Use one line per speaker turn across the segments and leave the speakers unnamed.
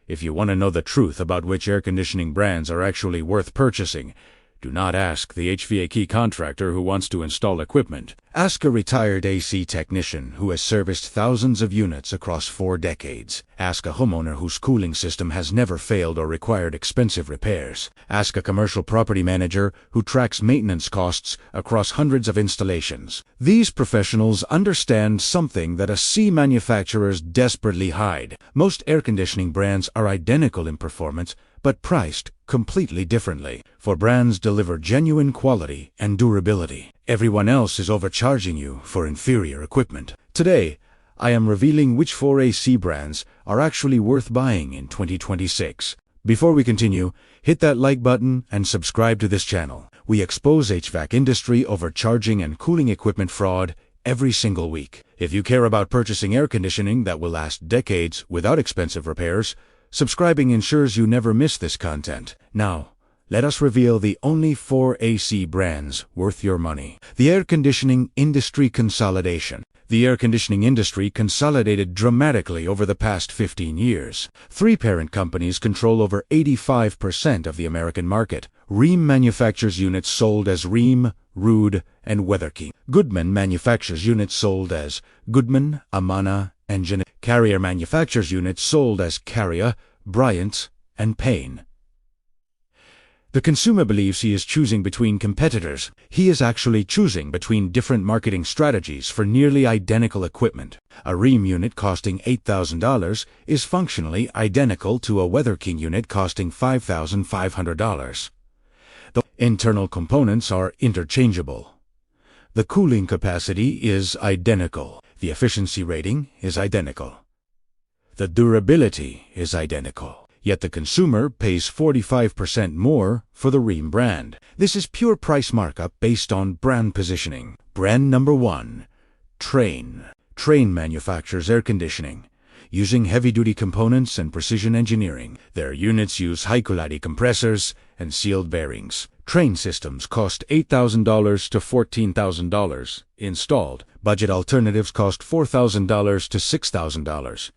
If you want to know the truth about which air conditioning brands are actually worth purchasing, do not ask the HVAC contractor who wants to install equipment. Ask a retired AC technician who has serviced thousands of units across 4 decades. Ask a homeowner whose cooling system has never failed or required expensive repairs. Ask a commercial property manager who tracks maintenance costs across hundreds of installations. These professionals understand something that AC manufacturers desperately hide. Most air conditioning brands are identical in performance, but priced completely differently. For brands deliver genuine quality and durability. Everyone else is overcharging you for inferior equipment. Today, I am revealing which 4 AC brands are actually worth buying in 2026. Before we continue, hit that like button and subscribe to this channel. We expose HVAC industry overcharging and cooling equipment fraud every single week. If you care about purchasing air conditioning that will last decades without expensive repairs, subscribing ensures you never miss this content. Now, let us reveal the only 4 AC brands worth your money. The air conditioning industry consolidation. The air conditioning industry consolidated dramatically over the past 15 years. 3 parent companies control over 85% of the American market. Rheem manufactures units sold as Rheem, Ruud, and WeatherKey. Goodman manufactures units sold as Goodman, Amana, and Genet. Carrier manufactures units sold as Carrier, Bryant, and Payne. The consumer believes he is choosing between competitors. He is actually choosing between different marketing strategies for nearly identical equipment. A Rheem unit costing $8,000 is functionally identical to a WeatherKey unit costing $5,500. The internal components are interchangeable. The cooling capacity is identical. The efficiency rating is identical. The durability is identical. Yet the consumer pays 45% more for the Rheem brand. This is pure price markup based on brand positioning. Brand number 1, Trane. Trane manufactures air conditioning using heavy-duty components and precision engineering. Their units use high-quality compressors and sealed bearings. Trane systems cost $8,000 to $14,000 installed. Budget alternatives cost $4,000 to $6,000.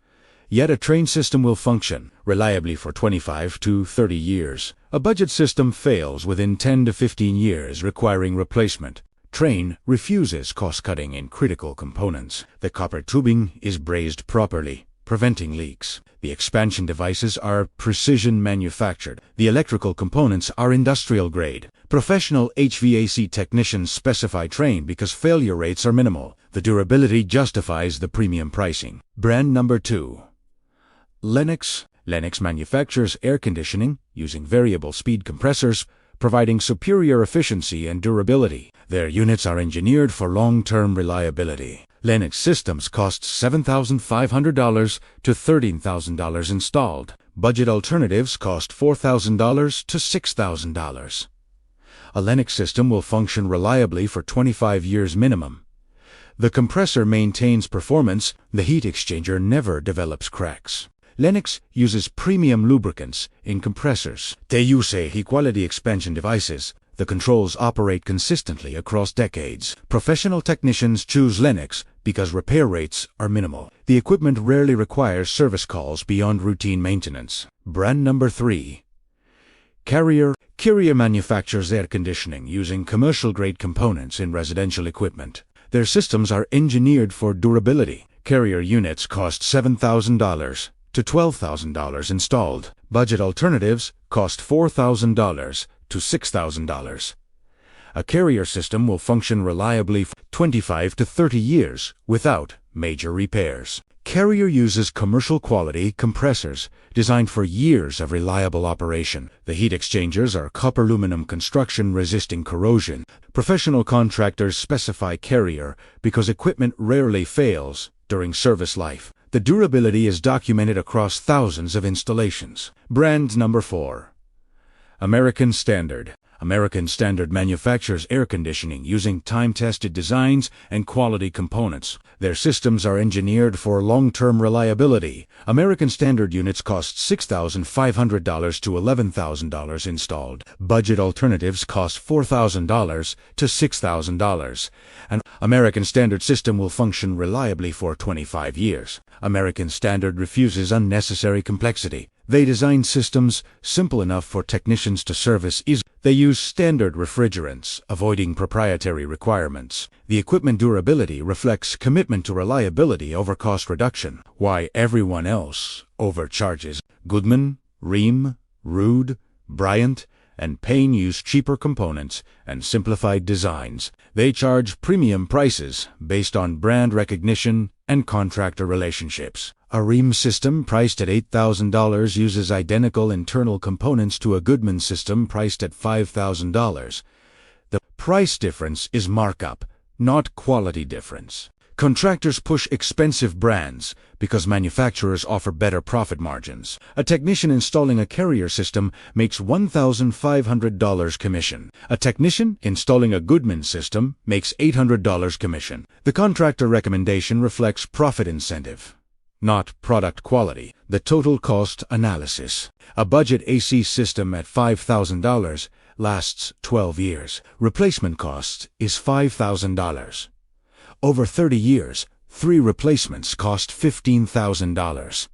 Yet a Trane system will function reliably for 25 to 30 years. A budget system fails within 10 to 15 years, requiring replacement. Trane refuses cost-cutting in critical components. The copper tubing is brazed properly, preventing leaks. The expansion devices are precision manufactured. The electrical components are industrial grade. Professional HVAC technicians specify Trane because failure rates are minimal. The durability justifies the premium pricing. Brand number 2, Lennox. Lennox manufactures air conditioning using variable speed compressors, providing superior efficiency and durability. Their units are engineered for long-term reliability. Lennox systems cost $7,500 to $13,000 installed. Budget alternatives cost $4,000 to $6,000. A Lennox system will function reliably for 25 years minimum. The compressor maintains performance. The heat exchanger never develops cracks. Lennox uses premium lubricants in compressors. They use high-quality expansion devices. The controls operate consistently across decades. Professional technicians choose Lennox because repair rates are minimal. The equipment rarely requires service calls beyond routine maintenance. Brand number 3, Carrier. Carrier manufactures air conditioning using commercial-grade components in residential equipment. Their systems are engineered for durability. Carrier units cost $7,000 to $12,000 installed. Budget alternatives cost $4,000 to $6,000. A Carrier system will function reliably for 25 to 30 years without major repairs. Carrier uses commercial-quality compressors designed for years of reliable operation. The heat exchangers are copper aluminum construction resisting corrosion. Professional contractors specify Carrier because equipment rarely fails during service life. The durability is documented across thousands of installations. Brand number 4, American Standard. American Standard manufactures air conditioning using time-tested designs and quality components. Their systems are engineered for long-term reliability. American Standard units cost $6,500 to $11,000 installed. Budget alternatives cost $4,000 to $6,000. An American Standard system will function reliably for 25 years. American Standard refuses unnecessary complexity. They design systems simple enough for technicians to service easily. They use standard refrigerants, avoiding proprietary requirements. The equipment durability reflects commitment to reliability over cost reduction. Why everyone else overcharges. Goodman, Rheem, Ruud, Bryant, and Payne use cheaper components and simplified designs. They charge premium prices based on brand recognition and contractor relationships. A Rheem system priced at $8,000 uses identical internal components to a Goodman system priced at $5,000. The price difference is markup, not quality difference. Contractors push expensive brands because manufacturers offer better profit margins. A technician installing a Carrier system makes $1,500 commission. A technician installing a Goodman system makes $800 commission. The contractor recommendation reflects profit incentive, not product quality. The total cost analysis. A budget AC system at $5,000 lasts 12 years. Replacement cost is $5,000. Over 30 years, 3 replacements cost $15,000.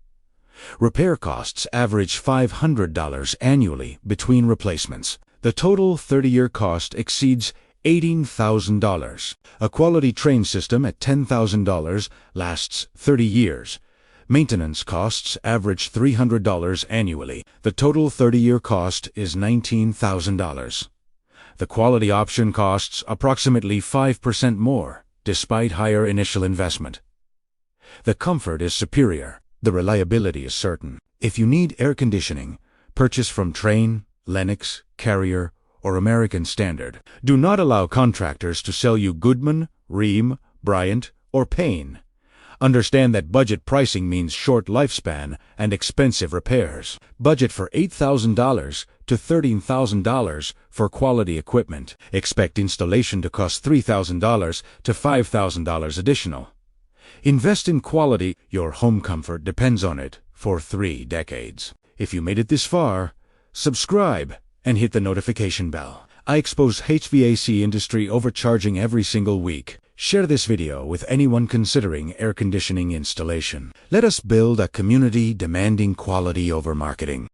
Repair costs average $500 annually between replacements. The total 30-year cost exceeds $18,000. A quality train system at $10,000 lasts 30 years. Maintenance costs average $300 annually. The total 30-year cost is $19,000. The quality option costs approximately 5% more, despite higher initial investment. The comfort is superior. The reliability is certain. If you need air conditioning, purchase from Trane, Lennox, Carrier, or American Standard. Do not allow contractors to sell you Goodman, Rheem, Bryant, or Payne. Understand that budget pricing means short lifespan and expensive repairs. Budget for $8,000 to $13,000 for quality equipment. Expect installation to cost $3,000 to $5,000 additional. Invest in quality. Your home comfort depends on it for 3 decades. If you made it this far, subscribe and hit the notification bell. I expose HVAC industry overcharging every single week. Share this video with anyone considering air conditioning installation. Let us build a community demanding quality over marketing.